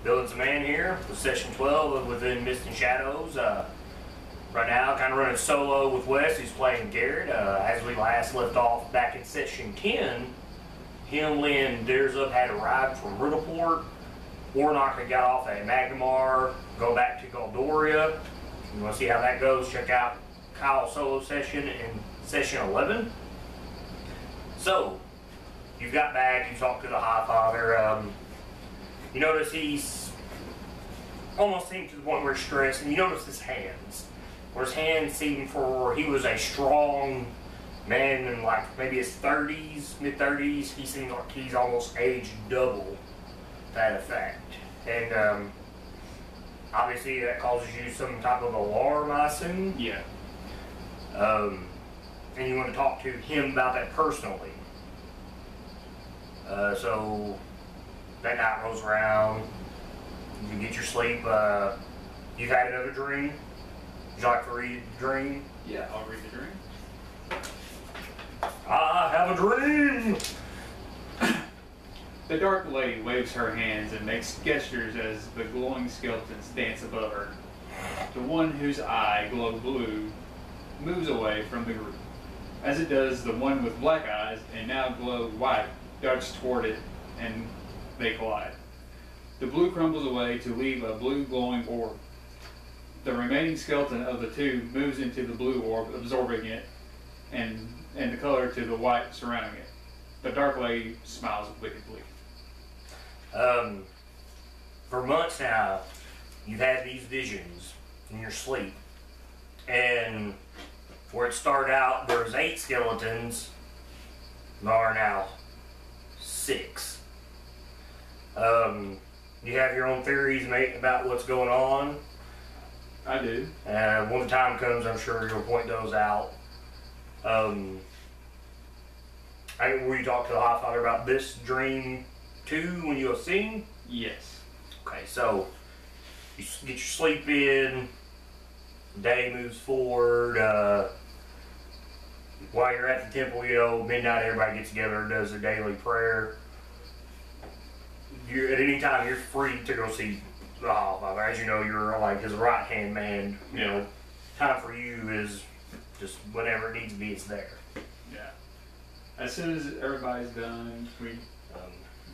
Building some man here with session 12 of Within Mist and Shadows. Right now, kind of running solo with Wes, who's playing Garrot. As we last left off back in session 10, him, Lynn, and Dearsup had arrived from Riddleport. Warnock had got off at Magnemar, go back to Goldoria. You want to see how that goes? Check out Kyle's solo session in session 11. So, you've got back, you talked to the High Father. You notice he's almost seemed to the point where he's stressed, and you notice his hands. Where his hands seem for, he was a strong man in like maybe his 30s, mid-30s. He seems like he's almost aged double that effect. And obviously that causes you some type of alarm, I assume. Yeah. And you want to talk to him about that personally. So that night rolls around, you get your sleep. You've had another dream. Would you like to read the dream? Yeah, I'll read the dream. I have a dream! The Dark Lady waves her hands and makes gestures as the glowing skeletons dance above her. The one whose eye glowed blue moves away from the group. As it does, the one with black eyes and now glow white darts toward it and they collide. The blue crumbles away to leave a blue glowing orb. The remaining skeleton of the two moves into the blue orb, absorbing it, and the color to the white surrounding it. The Dark Lady smiles wickedly. For months now, you've had these visions in your sleep. And where it started out, there was 8 skeletons. There are now 6. You have your own theories, mate, about what's going on. I do. When the time comes, I'm sure you'll point those out. Will you talk to the High Father about this dream too when you'll sing? Yes. Okay, so you get your sleep in, day moves forward. While you're at the temple, you know, midnight everybody gets together and does their daily prayer. At any time you're free to go see the High Father. As you know, you're like his right hand man. You know, time for you is just whenever it needs to be, it's there. Yeah. As soon as everybody's done, we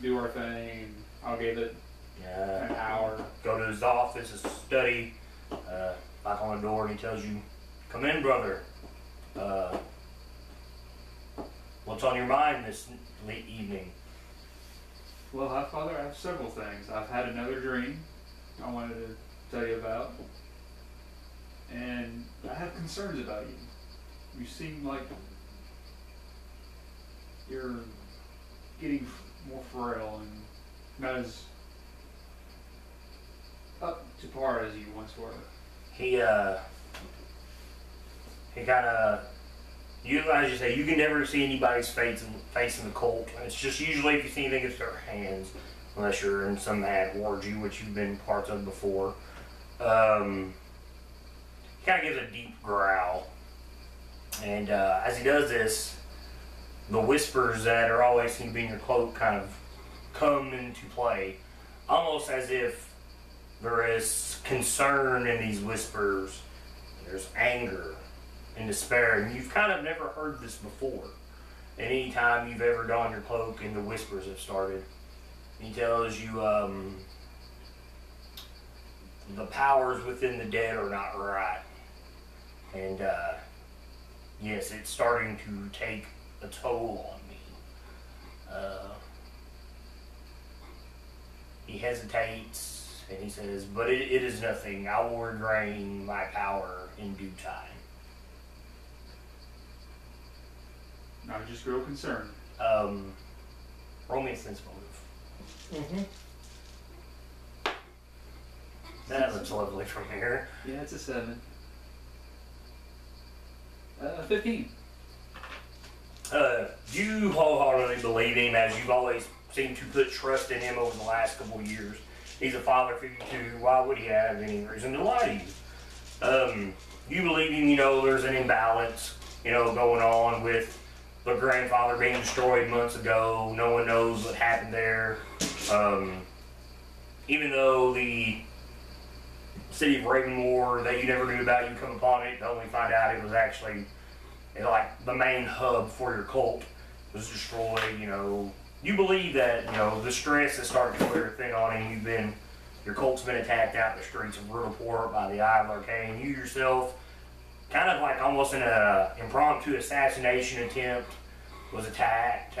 do our thing. I'll give it an hour. Go to his office, his study, knock on the door, and he tells you, "Come in, brother. What's on your mind this late evening?" Well, High Father, I have several things. I've had another dream I wanted to tell you about. And I have concerns about you. You seem like you're getting more frail and not as up to par as you once were. He kind of, as you say, you can never see anybody's face in the cult. It's just usually if you see anything, it's their hands, unless you're in some mad orgy, which you've been parts of before. He kind of gives a deep growl, and as he does this, the whispers that are always seem to be in your cloak kind of come into play, almost as if there is concern in these whispers. There's anger and despair, and you've kind of never heard this before. And any time you've ever donned your cloak and the whispers have started, he tells you the powers within the dead are not right. And yes, it's starting to take a toll on me. He hesitates and he says, "But it is nothing. I will regain my power in due time." I just grow concerned. Roll me a sense motive. That looks lovely from here. Yeah, it's a 7. 15. You wholeheartedly believe him, as you've always seemed to put trust in him over the last couple of years. He's a father figure too. Why would he have any reason to lie to you? You believe him, you know, there's an imbalance, you know, going on with the grandfather being destroyed months ago. No one knows what happened there. even though the city of Ravenmore that you never knew about, you come upon it to only find out it was actually like the main hub for your cult was destroyed. You believe that the stress is starting to wear thin on him. Your cult's been attacked out in the streets of Riddleport by the Eye of Arcane. You yourself, kind of like almost in an impromptu assassination attempt, was attacked.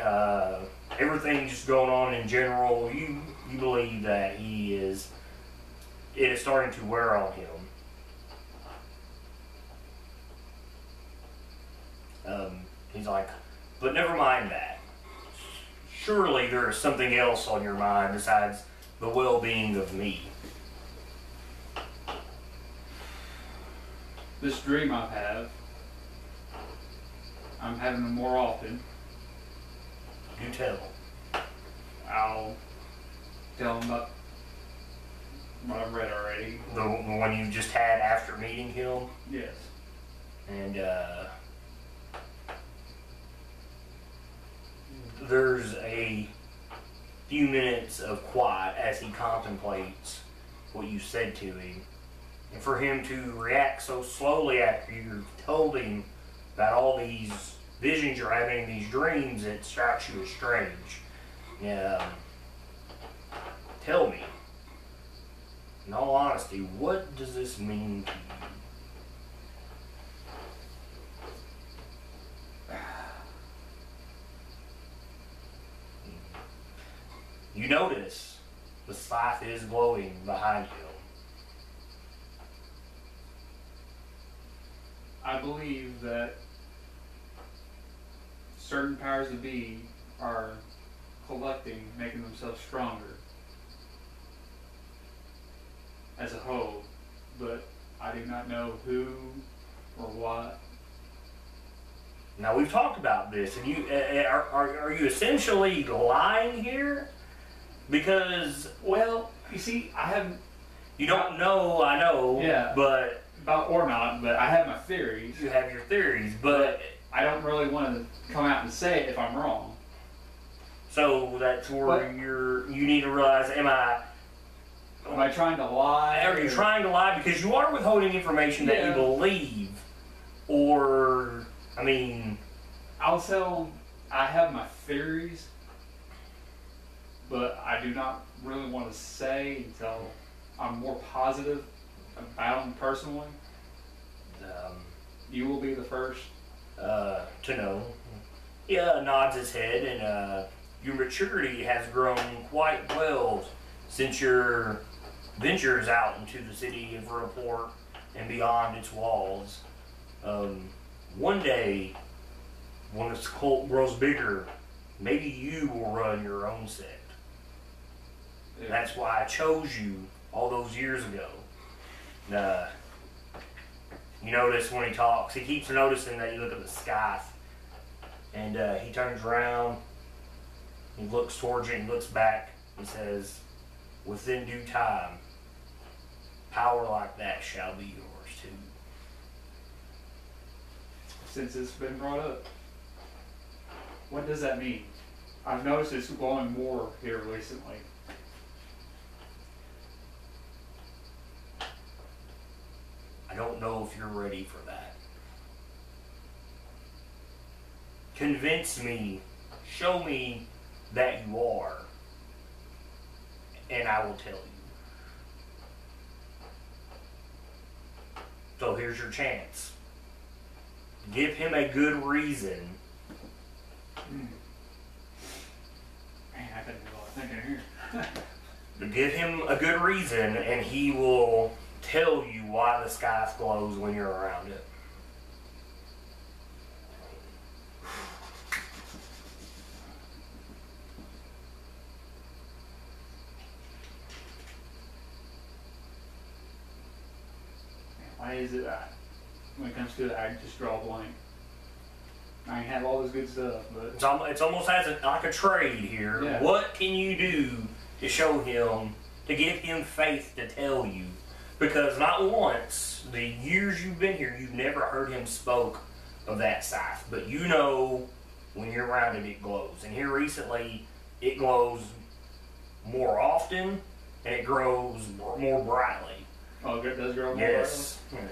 Everything just going on in general. You believe that it is starting to wear on him. He's like, but never mind that. Surely there is something else on your mind besides the well-being of me. This dream I have, I'm having them more often. Do tell. I'll tell them about what I've read already. The one you just had after meeting him? Yes. And there's a few minutes of quiet as he contemplates what you said to him. And for him to react so slowly after you told him about all these visions you're having, these dreams, it strikes you as strange. Tell me, in all honesty, what does this mean to you? You notice the scythe is glowing behind him. I believe that certain powers that be are collecting, making themselves stronger as a whole, but I do not know who or what. Now we've talked about this, and you are you essentially lying here? Because, well, you see, I haven't. You don't know, I know. Yeah. But or not, but I have my theories. You have your theories, but I don't really want to come out and say it if I'm wrong. So that's where you need to realize, am I trying to lie? Are you trying to lie because you are withholding information that you believe? Or, I mean, I'll tell I have my theories, but I do not really want to say until I'm more positive about them personally. You will be the first to know. Yeah, nods his head, and your maturity has grown quite well since your ventures out into the city of Riddleport and beyond its walls. One day, when this cult grows bigger, maybe you will run your own sect. Yeah. That's why I chose you all those years ago. You notice when he talks, he keeps noticing that you look at the sky, and he turns around, he looks towards you, and looks back, he says, within due time, power like that shall be yours too. Since it's been brought up, what does that mean? I've noticed it's growing more here recently. I don't know if you're ready for that. Convince me, show me that you are, and I will tell you. So here's your chance. Give him a good reason. Man, I couldn't do a lot of thinking here. Give him a good reason, and he will tell you why the sky glows when you're around it. Why is it that when it comes to it, I just draw a blank? I have all this good stuff, but it's almost like a trade here. Yeah. What can you do to show him, to give him faith to tell you? Because not once, the years you've been here, you've never heard him spoke of that scythe. But you know when you're around it, it glows. And here recently, it glows more often, and it grows more brightly. Oh, it does grow more Yes. brightly?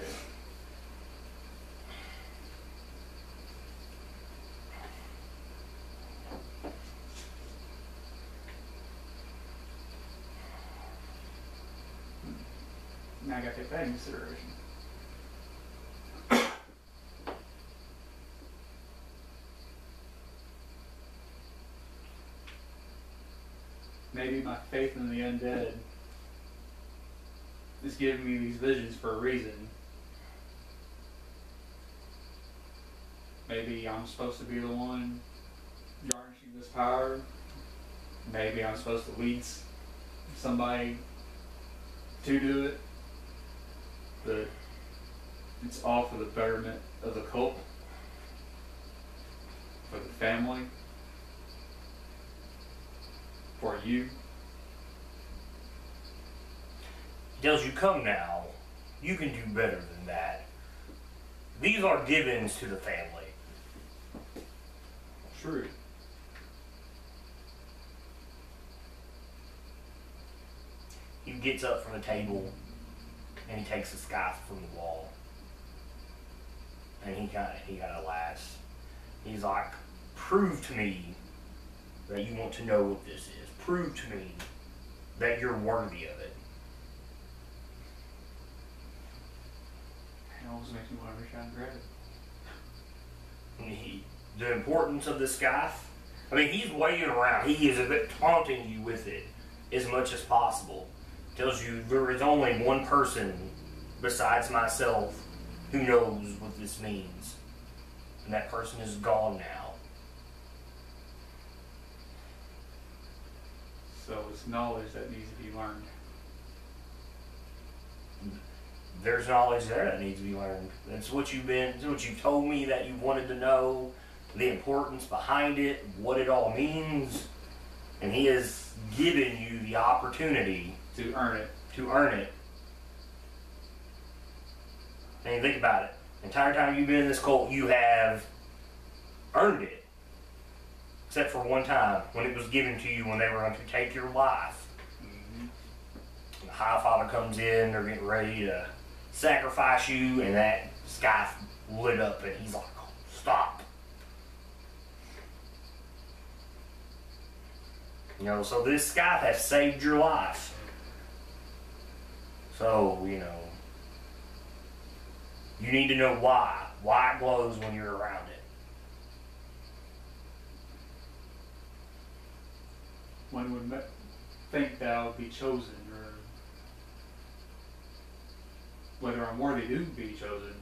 Now I gotta take that into consideration. Maybe my faith in the undead is giving me these visions for a reason. Maybe I'm supposed to be the one garnishing this power. Maybe I'm supposed to lead somebody to do it. But it's all for the betterment of the cult, for the family, for you. He tells you, come now, you can do better than that. These are givens to the family. True. He gets up from the table and he takes the scarf from the wall. And he kind of laughs. He's like, prove to me that you want to know what this is. Prove to me that you're worthy of it. It always makes me want to reach out and grab it. And the importance of the scarf, I mean, he's waving around. He is a bit taunting you with it as much as possible. Tells you there is only one person besides myself who knows what this means. And that person is gone now. So it's knowledge that needs to be learned. There's knowledge there that needs to be learned. That's what you've told me that you wanted to know, the importance behind it, what it all means. And he has given you the opportunity To earn it. to earn it. And you think about it. The entire time you've been in this cult, you have earned it. Except for one time, when it was given to you when they were going to take your life. Mm-hmm. The High Father comes in, they're getting ready to sacrifice you, and that sky lit up, and he's like, stop. You know, so this sky has saved your life. So, you know, you need to know why. Why it glows when you're around it. One would think that I'll be chosen, or whether I'm worthy to be chosen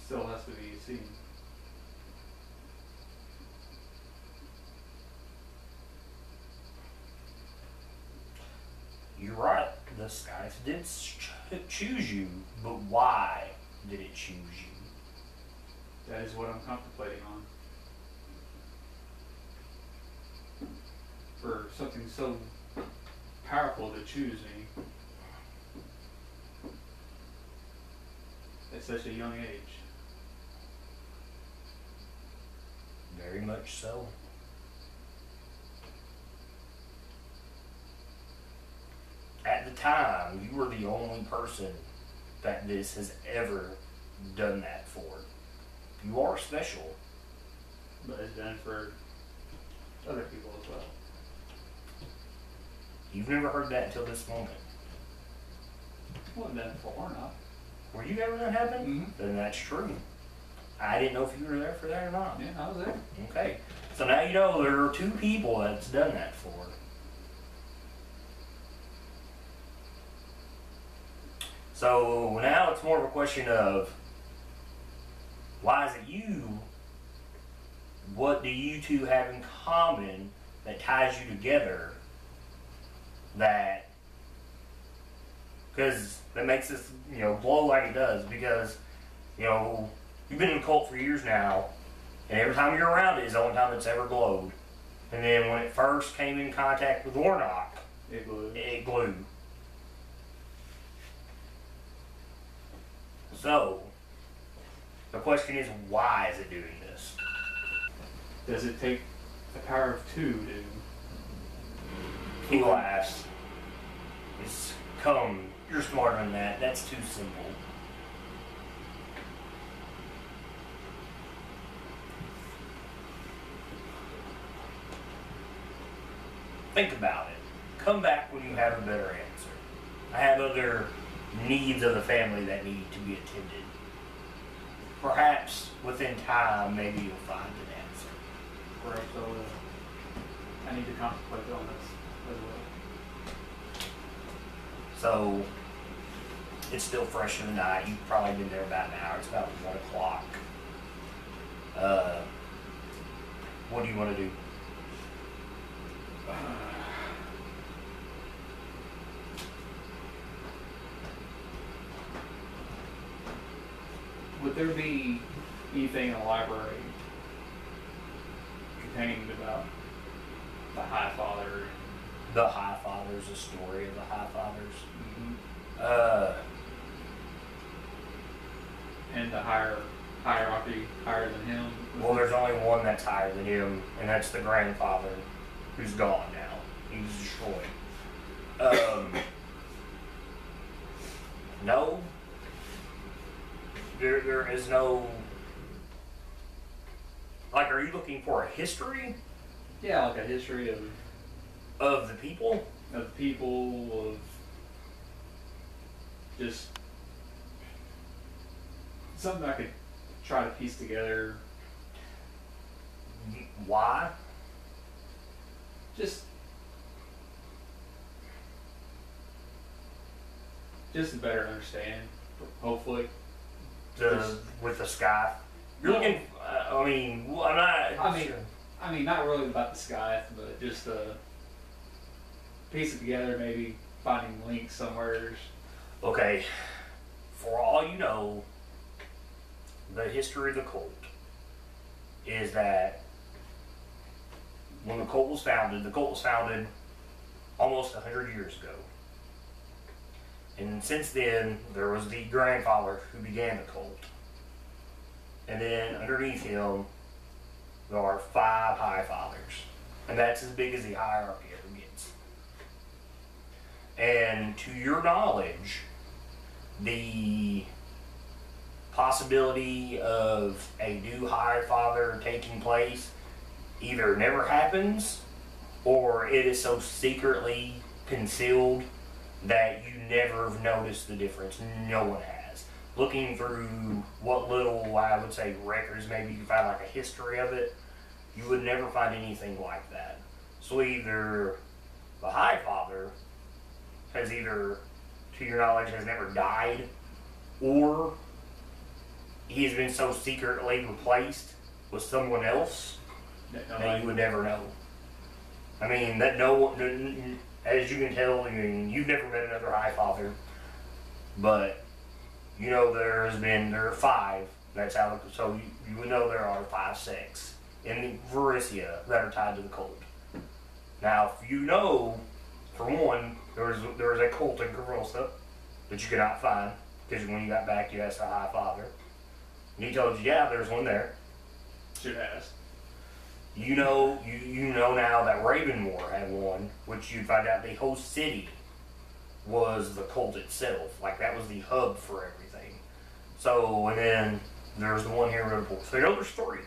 still has to be seen. You're right. The skies did choose you, but why did it choose you? That is what I'm contemplating on. For something so powerful to choose me at such a young age. Very much so. At the time, you were the only person that this has ever done that for. You are special. But it's done for other people as well. You've never heard that until this moment. Well, done it for or not. Were you ever that happen? Mm-hmm. Then that's true. I didn't know if you were there for that or not. Yeah, I was there. Okay. So now you know there are two people that's done that for. So now it's more of a question of, why is it you? What do you two have in common that ties you together? Because that makes this, glow like it does. Because, you've been in the cult for years now, and every time you're around it is the only time it's ever glowed. And then when it first came in contact with Warnock, It glowed. it glowed. So, the question is, why is it doing this? Does it take the power of two to He laughs. Come, you're smarter than that. That's too simple. Think about it. Come back when you have a better answer. I have other needs of the family that need to be attended. Perhaps within time, maybe you'll find an answer. Perhaps I need to contemplate on this as well. So, it's still fresh in the night. You've probably been there about an hour. It's about 1 o'clock. What do you want to do? Would there be anything in the library containing about the High Father? The High Fathers, a story of the High Fathers. Mm-hmm. And the hierarchy higher than him? Well, there's only one that's higher than him, and that's the grandfather, who's gone now. He's destroyed. No. There is no... Like, are you looking for a history? Yeah, like a history of the people? Of people, of just something I could try to piece together. Why? Just to better understand, hopefully. With the sky. You're looking. I mean, I'm not. I mean, not really about the sky, but just piece it together. Maybe finding links somewhere. Okay. For all you know, the history of the cult is that when the cult was founded almost 100 years ago. And since then, there was the grandfather who began the cult. And then underneath him, there are 5 High Fathers. And that's as big as the hierarchy ever gets. And to your knowledge, the possibility of a new High Father taking place either never happens, or it is so secretly concealed that you never have noticed the difference. No one has. Looking through what little, I would say, records, maybe you can find like a history of it, you would never find anything like that. So either the High Father has either, to your knowledge, has never died, or he has been so secretly replaced with someone else that you would never know. I mean, that no one... As you can tell, I mean, you've never met another High Father, but you know there are 5. That's how. So you would know there are 5 sects in Varissia that are tied to the cult. Now, if you know, for one, there was a cult in Garrot that you could not find because when you got back, you asked the High Father, and he told you, yeah, there's one there. Should ask. You know now that Ravenmore had one, which you'd find out the whole city was the cult itself. Like, that was the hub for everything. So, and then there's the one here in Liverpool. So you know there's 3.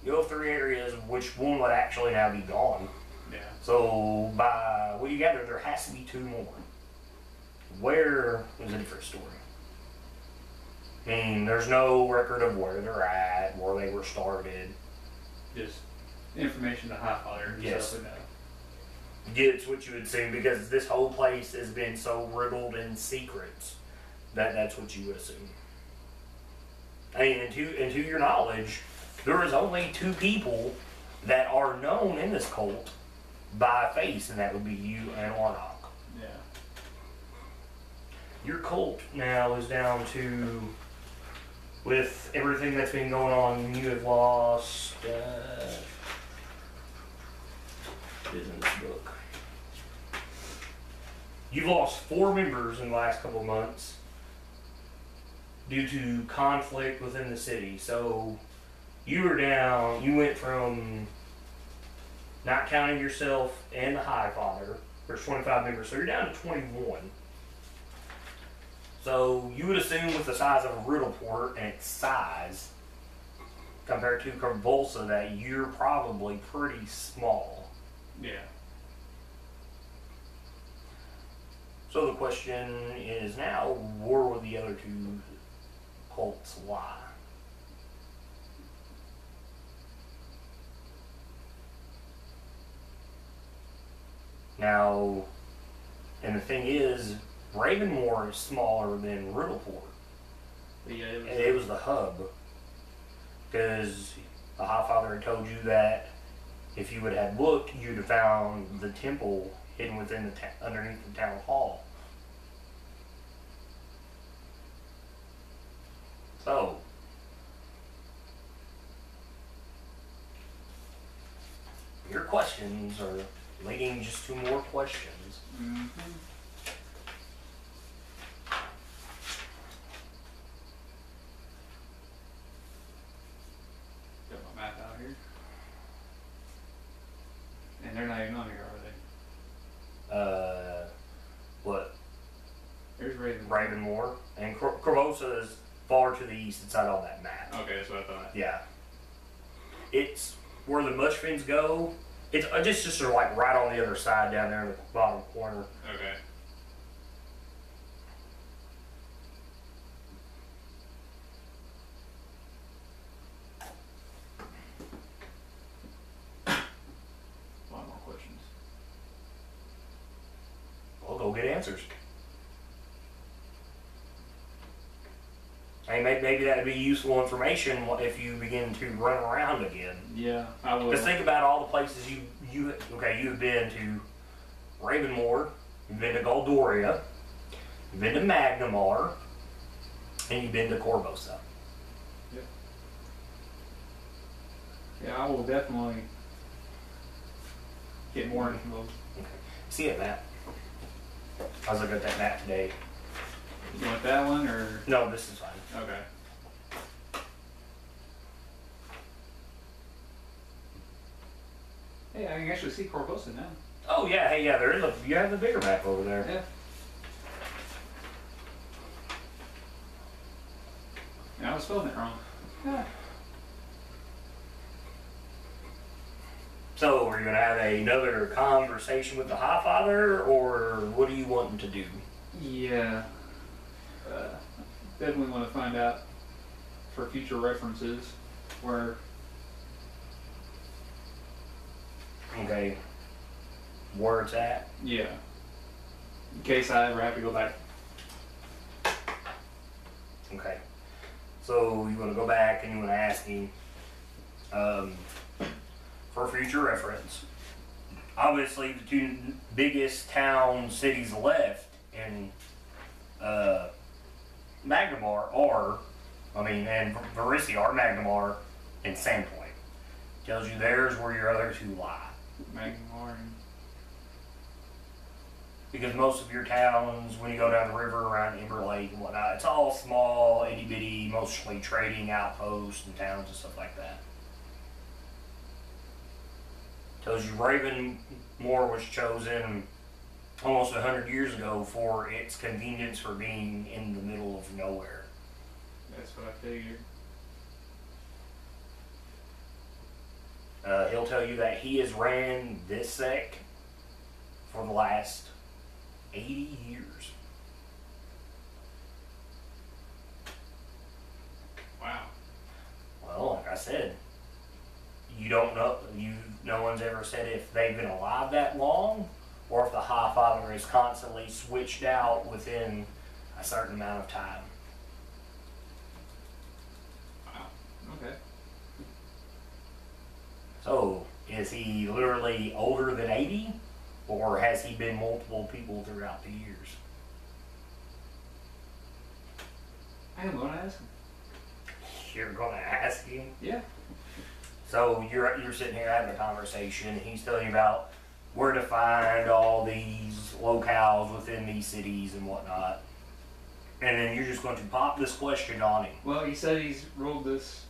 You know 3 areas, which one would actually now be gone. Yeah. So, by what you gather, there has to be 2 more. Where is a different story. I mean, there's no record of where they're at, where they were started. Just information to High Father. Yes. It's what you would assume, because this whole place has been so riddled in secrets that's what you would assume. I mean, and to your knowledge, there is only 2 people that are known in this cult by face, and that would be you and Warnock. Yeah. Your cult now is down to, with everything that's been going on, you have lost... business book. You've lost 4 members in the last couple of months due to conflict within the city. So you went from not counting yourself and the High Father There's 25 members, so you're down to 21. So you would assume with the size of a Riddleport and its size compared to Convulsa that you're probably pretty small. Yeah. So the question is now, where would the other two cults lie? Now, and the thing is, Ravenmore is smaller than Riddleport. Yeah, It was the hub. Because the Highfather had told you that if you would have looked, you'd have found the temple hidden within the underneath the town hall. So, your questions are leading just to more questions. Mm-hmm. Got my map out here. And they're not even on here, are they? What? There's Ravenmore. Ravenmore. And Corvosa is far to the east inside on that map. Okay, that's what I thought. Yeah. It's where the Mushfins go. It's just sort of like right on the other side down there in the bottom corner. Okay. A lot more questions. Well, go get answers. I mean, maybe that would be useful information if you begin to run around again. Yeah, I will. Just think about all the places you have been to Ravenmore, you've been to Goldoria, you've been to Magnamar, and you've been to Corvosa. Yep. Yeah, I will definitely get more info. Okay. See it, Matt. I was looking at that map today. You want that one or? No, this is fine. Okay. Hey, I can actually see Corvosa now. Oh yeah, hey yeah, there is you have the bigger map over there. Yeah. Yeah, I was spelling it wrong. Yeah. So, are you going to have another conversation with the Highfather, or what are you wanting to do? Yeah. Definitely want to find out for future references where. Okay. Where it's at? Yeah. In case I ever have to go back. Okay. So, you want to go back and you want to ask him for future reference. Obviously, the two biggest town cities left in Magnamar are, and Varisi are Magnamar and Sandpoint. Tells you there's where your other two lie. Magnamar and. Because most of your towns, when you go down the river around Ember Lake and whatnot, it's all small, itty-bitty, mostly trading outposts and towns and stuff like that. Tells you Ravenmore was chosen almost 100 years ago for its convenience for being in the middle of nowhere. That's what I figured. He'll tell you that he has ran this sect for the last 80 years. Wow. Well, like I said, you don't know. No one's ever said if they've been alive that long, or if the Highfather is constantly switched out within a certain amount of time. Wow. Okay. So, is he literally older than 80, or has he been multiple people throughout the years? I am going to ask him. You're going to ask him? Yeah. So you're sitting here having a conversation. He's telling you about where to find all these locales within these cities and whatnot. And then you're just going to pop this question on him. Well, he said he's ruled this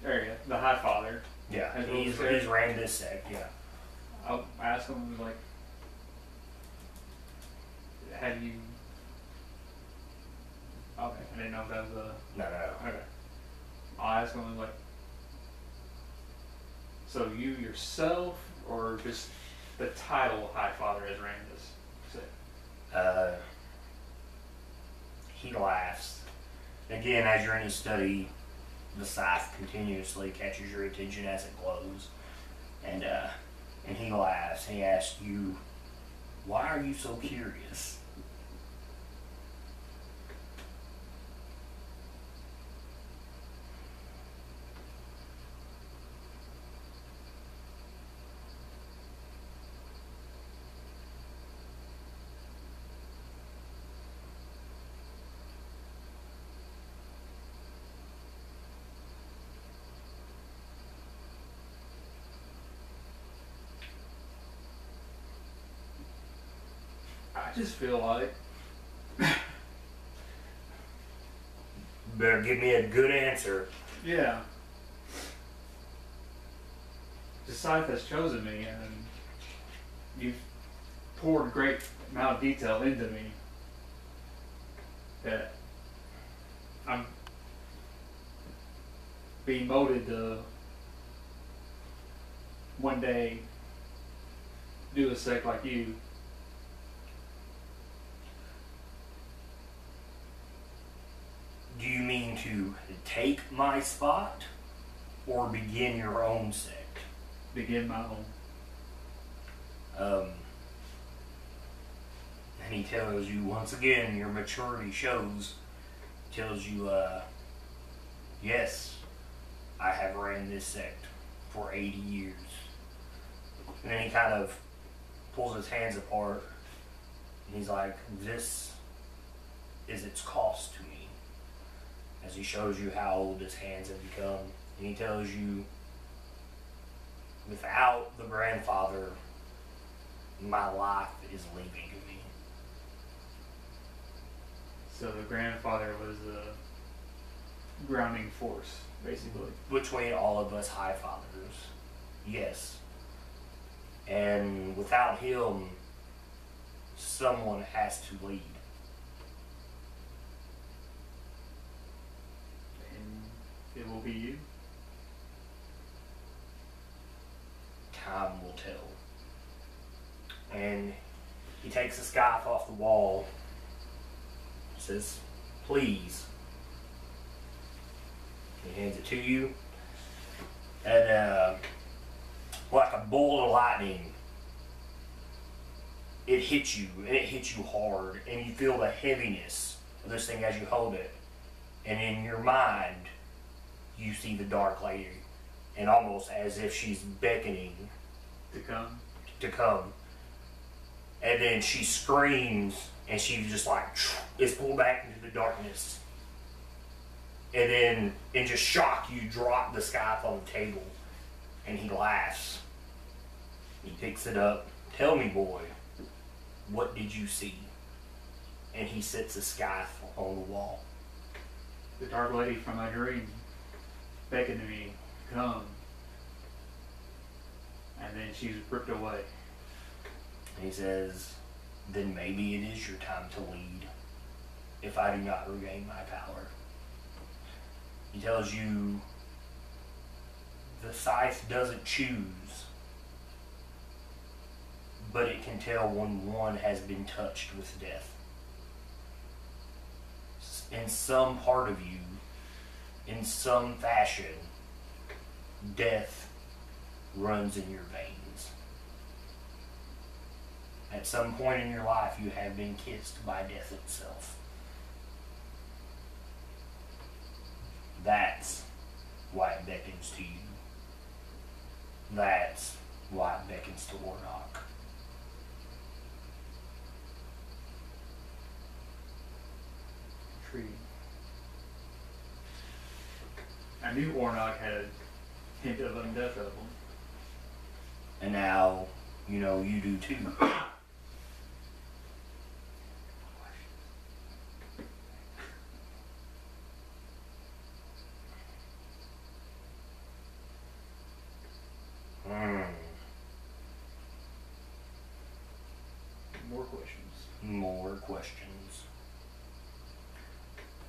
area, the Highfather. Yeah, has ruled he's this area. ran this sect, yeah. I'll ask him, like, have you? Okay, I didn't know if that was a. No. Okay. I'll ask one like. So you yourself, or just the title High Father has ran this? He laughs. Again, as you're in his study, the scythe continuously catches your attention as it glows. And he laughs. He asks you, why are you so curious? I just feel like Better give me a good answer. yeah. The scythe has chosen me, and you've poured a great amount of detail into me that I'm being molded to one day do a sect like you. Do you mean to take my spot or begin your own sect? Begin my own. And he tells you, once again, your maturity shows, tells you, yes, I have ran this sect for 80 years. And then he kind of pulls his hands apart, and he's like, this is its cost to me. As he shows you how old his hands have become. And he tells you, without the grandfather, my life is leaving me. So the grandfather was the grounding force, basically. Between all of us High Fathers, yes. And without him, someone has to lead. And it will be you. Time will tell. And he takes the scythe off the wall, says, please. He hands it to you. And like a bolt of lightning, it hits you, and it hits you hard, and you feel the heaviness of this thing as you hold it. And in your mind, you see the Dark Lady, and almost as if she's beckoning To come. And then she screams, and she just like is pulled back into the darkness. And then, in just shock, you drop the scythe on the table, and he laughs. He picks it up. Tell me, boy, what did you see? And he sets the scythe on the wall. The Dark Lady from my dream beckoned to me to come. And then she's ripped away. And he says, then maybe it is your time to lead, if I do not regain my power. He tells you the scythe doesn't choose, but it can tell when one has been touched with death. In some part of you, in some fashion, death runs in your veins. At some point in your life, you have been kissed by death itself. That's why it beckons to you. That's why it beckons to Warnock. Intriguing. I knew Warnock had a hint of undeath of him. And now, you know, you do too. More questions. more questions.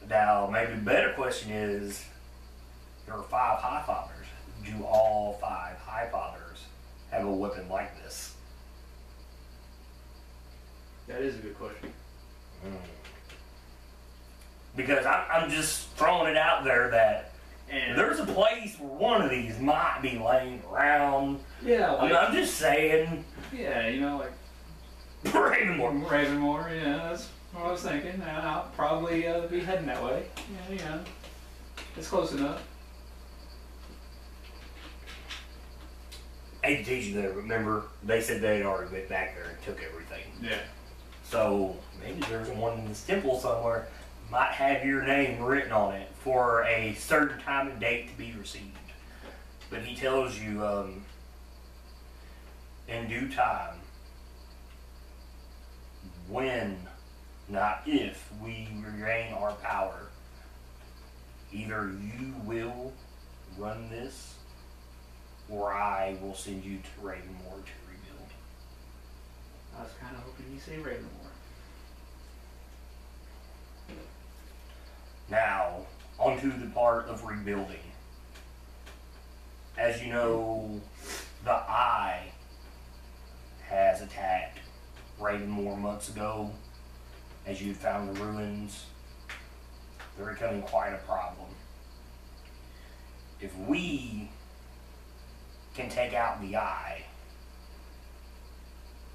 Now, maybe the better question is, there are 5 High Fathers. Do all 5 High Fathers have a weapon like this? That is a good question. Because I'm just throwing it out there that And there's a place where one of these might be laying around. yeah, like, I'm just saying. yeah, you know, like Ravenmore. Ravenmore. Yeah, that's what I was thinking. And I'll probably be heading that way. Yeah, you know, it's close enough. I hate to teach you that, remember, they said they'd already went back there and took everything. Yeah. So maybe there's one in this temple somewhere might have your name written on it for a certain time and date to be received. But he tells you in due time, when, not if, we regain our power, either you will run this or I will send you to Ravenmore to rebuild. I was kind of hoping you say Ravenmore. Now, onto the part of rebuilding. As you know, the Eye has attacked Ravenmore months ago. As you had found the ruins, they're becoming quite a problem. If we can take out the Eye,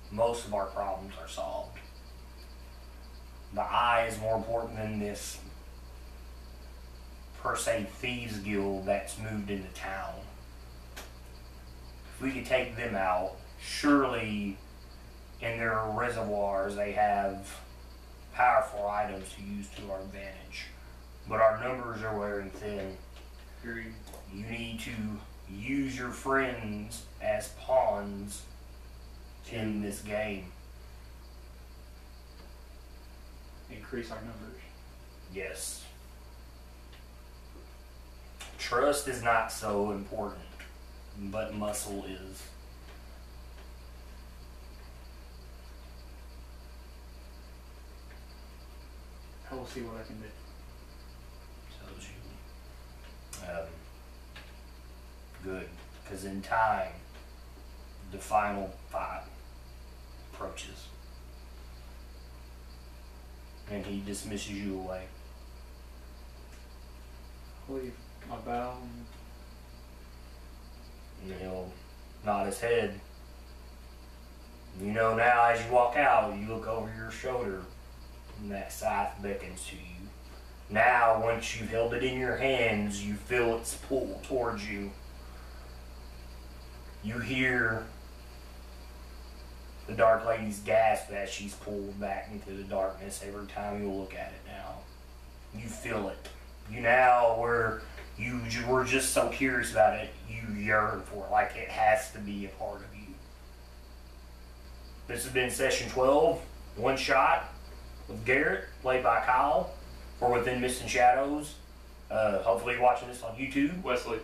most of our problems are solved. The Eye is more important than this per se thieves guild that's moved into town. If we could take them out, surely in their reservoirs they have powerful items to use to our advantage. But our numbers are wearing thin. Agreed. You need to use your friends as pawns in this game. Increase our numbers. Yes. Trust is not so important, but muscle is. I will see what I can do. Tells you. Good, because in time, the final fight approaches, and he dismisses you away. I leave my bow. And he'll nod his head. You know now, as you walk out, you look over your shoulder, and that scythe beckons to you. Now, once you've held it in your hands, you feel its pull towards you. You hear the Dark Lady's gasp as she's pulled back into the darkness every time you look at it now. You feel it. You now, where you were just so curious about it, you yearn for it, like it has to be a part of you. This has been session 12, one shot with Garrett, played by Kyle, for Within Mist and Shadows. Hopefully you're watching this on YouTube. Wesley.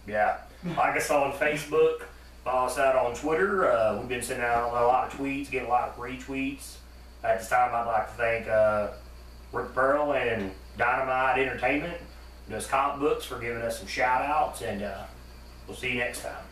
Yeah. Like us on Facebook. Follow us out on Twitter. We've been sending out a lot of tweets, getting a lot of retweets. At this time, I'd like to thank Rick Pearl and Dynamite Entertainment, those comic books, for giving us some shout outs, and we'll see you next time.